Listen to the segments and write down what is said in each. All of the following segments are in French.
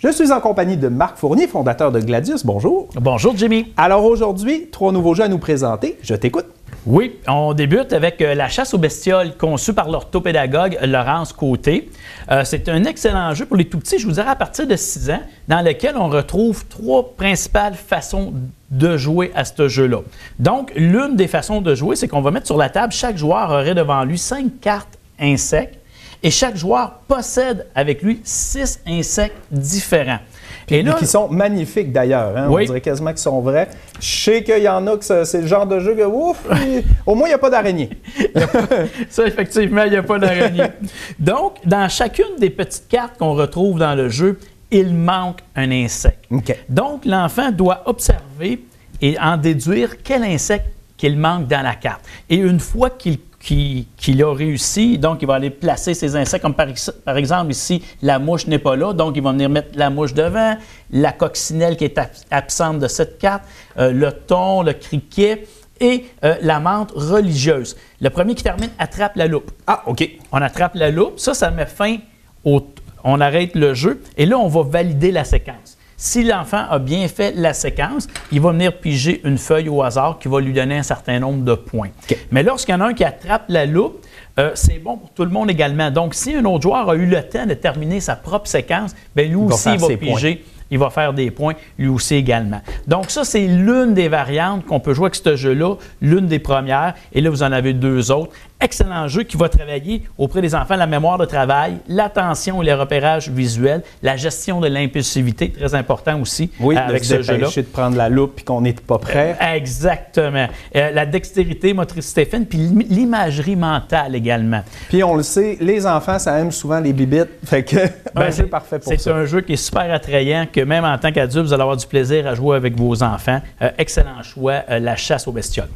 Je suis en compagnie de Marc Fournier, fondateur de Gladius. Bonjour. Bonjour, Jimmy. Alors aujourd'hui, 3 nouveaux jeux à nous présenter. Je t'écoute. Oui, on débute avec la chasse aux bestioles conçue par l'orthopédagogue Laurence Côté. C'est un excellent jeu pour les tout-petits, je vous dirais à partir de 6 ans, dans lequel on retrouve 3 principales façons de jouer à ce jeu-là. Donc, l'une des façons de jouer, c'est qu'on va mettre sur la table, chaque joueur aurait devant lui 5 cartes insectes et chaque joueur possède avec lui 6 insectes différents. Et là, qui sont magnifiques d'ailleurs. Hein? Oui. On dirait quasiment qu'ils sont vrais. Je sais qu'il y en a que c'est le genre de jeu que, ouf, au moins, il n'y a pas d'araignée. Ça, effectivement, il n'y a pas d'araignée. Donc, dans chacune des petites cartes qu'on retrouve dans le jeu, il manque un insecte. Okay. Donc, l'enfant doit observer et en déduire quel insecte qu'il manque dans la carte. Et une fois qu'il a réussi, donc il va aller placer ses insectes, comme par exemple ici, la mouche n'est pas là, donc il va venir mettre la mouche devant, la coccinelle qui est absente de cette carte, le thon, le criquet et la menthe religieuse. Le premier qui termine attrape la loupe. Ah, OK. On attrape la loupe, ça met fin on arrête le jeu et là, on va valider la séquence. Si l'enfant a bien fait la séquence, il va venir piger une feuille au hasard qui va lui donner un certain nombre de points. Okay. Mais lorsqu'il y en a un qui attrape la loupe, c'est bon pour tout le monde également. Donc, si un autre joueur a eu le temps de terminer sa propre séquence, bien, lui aussi, il va piger. Il va faire des points, lui aussi également. Donc ça, c'est l'une des variantes qu'on peut jouer avec ce jeu-là, l'une des premières. Et là, vous en avez 2 autres. Excellent jeu qui va travailler auprès des enfants la mémoire de travail, l'attention et les repérages visuels, la gestion de l'impulsivité, très important aussi avec ce jeu-là. De prendre la loupe et qu'on n'est pas prêt. Exactement. La dextérité, motricité fine, puis l'imagerie mentale également. Puis on le sait, les enfants, ça aime souvent les bibites. Fait que un jeu parfait pour ça. C'est un jeu qui est super attrayant, que même en tant qu'adulte, vous allez avoir du plaisir à jouer avec vos enfants. Excellent choix, la chasse aux bestioles.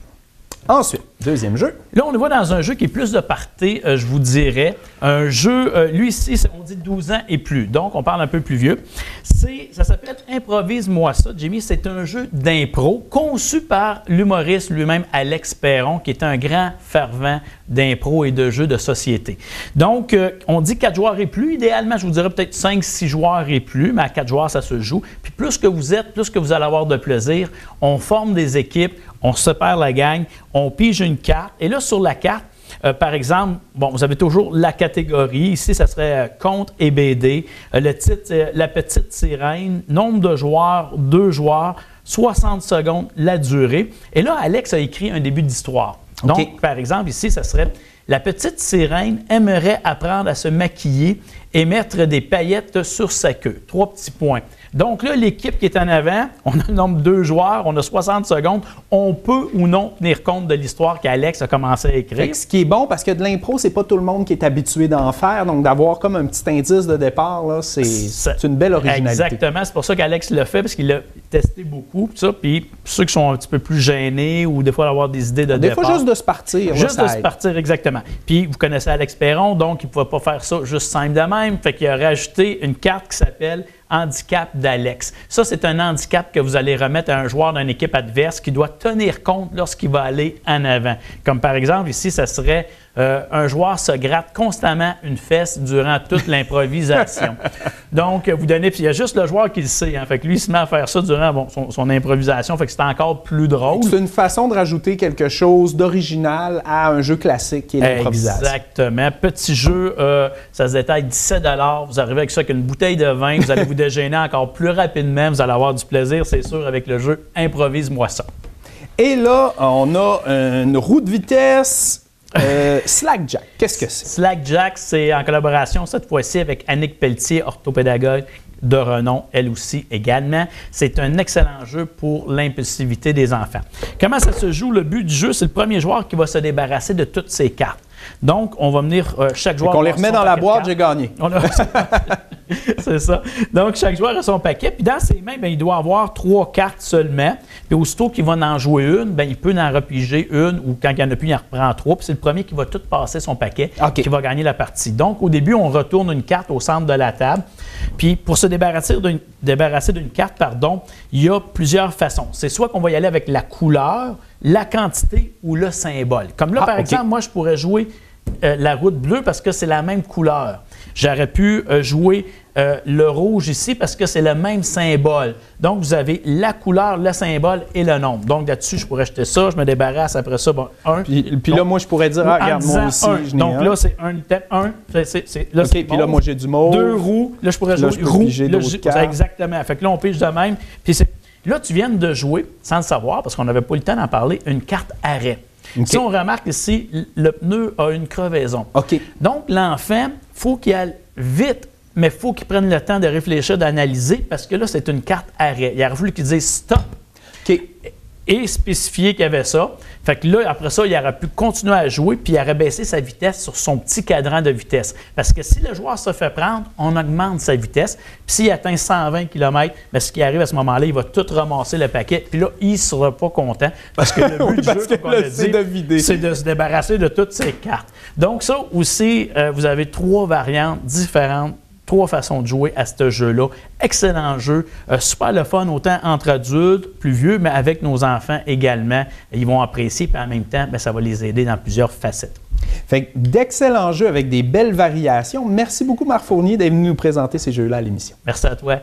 Ensuite, deuxième jeu. Là, on le voit dans un jeu qui est plus de party, je vous dirais. Un jeu, lui ici, on dit 12 ans et plus. Donc, on parle un peu plus vieux. Ça s'appelle Improvise-moi ça, Jimmy. C'est un jeu d'impro conçu par l'humoriste lui-même, Alex Perron, qui est un grand fervent d'impro et de jeux de société. Donc, on dit 4 joueurs et plus. Idéalement, je vous dirais peut-être 5-6 joueurs et plus, mais à 4 joueurs, ça se joue. Puis plus que vous êtes, plus que vous allez avoir de plaisir. On forme des équipes, on sépare la gang, on pige une carte. Et là, sur la carte, par exemple, bon, vous avez toujours la catégorie. Ici, ça serait conte et BD. Le titre, La petite sirène. Nombre de joueurs, 2 joueurs. 60 secondes, la durée. Et là, Alex a écrit un début d'histoire. Donc, okay. Par exemple, ici, ça serait La petite sirène aimerait apprendre à se maquiller et mettre des paillettes sur sa queue. 3 petits points. Donc là, l'équipe qui est en avant, on a le nombre de 2 joueurs, on a 60 secondes. On peut ou non tenir compte de l'histoire qu'Alex a commencé à écrire. Ce qui est bon, parce que de l'impro, c'est pas tout le monde qui est habitué d'en faire. Donc, d'avoir comme un petit indice de départ, c'est une belle originalité. Exactement. C'est pour ça qu'Alex l'a fait, parce qu'il l'a testé beaucoup. Puis ceux qui sont un petit peu plus gênés ou des fois avoir des idées de départ. Des fois, juste de se partir. Juste de se partir, exactement. Puis, vous connaissez Alex Perron, donc il ne pouvait pas faire ça juste simple de même. Fait qu'il a rajouté une carte qui s'appelle handicap d'Alex. Ça, c'est un handicap que vous allez remettre à un joueur d'une équipe adverse qui doit tenir compte lorsqu'il va aller en avant. Comme par exemple, ici, ça serait un joueur se gratte constamment une fesse durant toute l'improvisation. Donc, vous donnez, puis il y a juste le joueur qui le sait. Hein, fait que lui, il se met à faire ça durant son improvisation. Fait que c'est encore plus drôle. C'est une façon de rajouter quelque chose d'original à un jeu classique qui est l'improvisation. Exactement. Petit jeu, ça se détaille 17 $. Vous arrivez avec ça avec une bouteille de vin. Vous allez vous déjeuner encore plus rapidement. Vous allez avoir du plaisir, c'est sûr, avec le jeu Improvise-moi ça. Et là, on a une roue de vitesse. Slackjack, qu'est-ce que c'est? Slackjack, c'est en collaboration cette fois-ci avec Annick Pelletier, orthopédagogue de renom, elle aussi également. C'est un excellent jeu pour l'impulsivité des enfants. Comment ça se joue? Le but du jeu, c'est le premier joueur qui va se débarrasser de toutes ses cartes. Donc, on va venir, chaque joueur... On les remet dans la boîte, j'ai gagné. C'est ça. Donc, chaque joueur a son paquet. Puis dans ses mains, bien, il doit avoir 3 cartes seulement. Puis aussitôt qu'il va en jouer une, bien, il peut en repiger une ou quand il n'y en a plus, il en reprend 3. Puis c'est le premier qui va tout passer son paquet qui va gagner la partie. Donc, au début, on retourne une carte au centre de la table. Puis pour se débarrasser d'une carte, il y a plusieurs façons. C'est soit qu'on va y aller avec la couleur, la quantité ou le symbole. Comme là, par exemple, moi, je pourrais jouer la route bleue parce que c'est la même couleur. J'aurais pu jouer le rouge ici parce que c'est le même symbole. Donc, vous avez la couleur, le symbole et le nombre. Donc, là-dessus, je pourrais acheter ça, je me débarrasse après ça, bon, 1. Puis là, moi, je pourrais dire, regarde, moi aussi, je n'ai donc là, c'est un thème 1. Là, OK, puis là, moi, j'ai du mauve. 2 roues. Là, je pourrais jouer roux. Exactement. Fait que là, on pige de même. Puis là, tu viens de jouer, sans le savoir, parce qu'on n'avait pas eu le temps d'en parler, une carte arrêt. Okay. Si on remarque ici, le pneu a une crevaison. Okay. Donc, l'enfant, il faut qu'il aille vite, mais il faut qu'il prenne le temps de réfléchir, d'analyser, parce que là, c'est une carte arrêt. Il aurait fallu qu'il dise stop. Okay. Et spécifier qu'il y avait ça. Fait que là, après ça, il aurait pu continuer à jouer puis il aurait baissé sa vitesse sur son petit cadran de vitesse. Parce que si le joueur se fait prendre, on augmente sa vitesse. Puis s'il atteint 120 km, bien, ce qui arrive à ce moment-là, il va tout ramasser le paquet. Puis là, il ne sera pas content. Parce que le but du jeu, comme on l'a dit, c'est de se débarrasser de toutes ses cartes. Donc ça aussi, vous avez 3 variantes différentes. 3 façons de jouer à ce jeu-là. Excellent jeu, super le fun, autant entre adultes, plus vieux, mais avec nos enfants également. Ils vont apprécier, puis en même temps, bien, ça va les aider dans plusieurs facettes. Fait d'excellents jeux avec des belles variations. Merci beaucoup, Marc Fournier, d'être venu nous présenter ces jeux-là à l'émission. Merci à toi.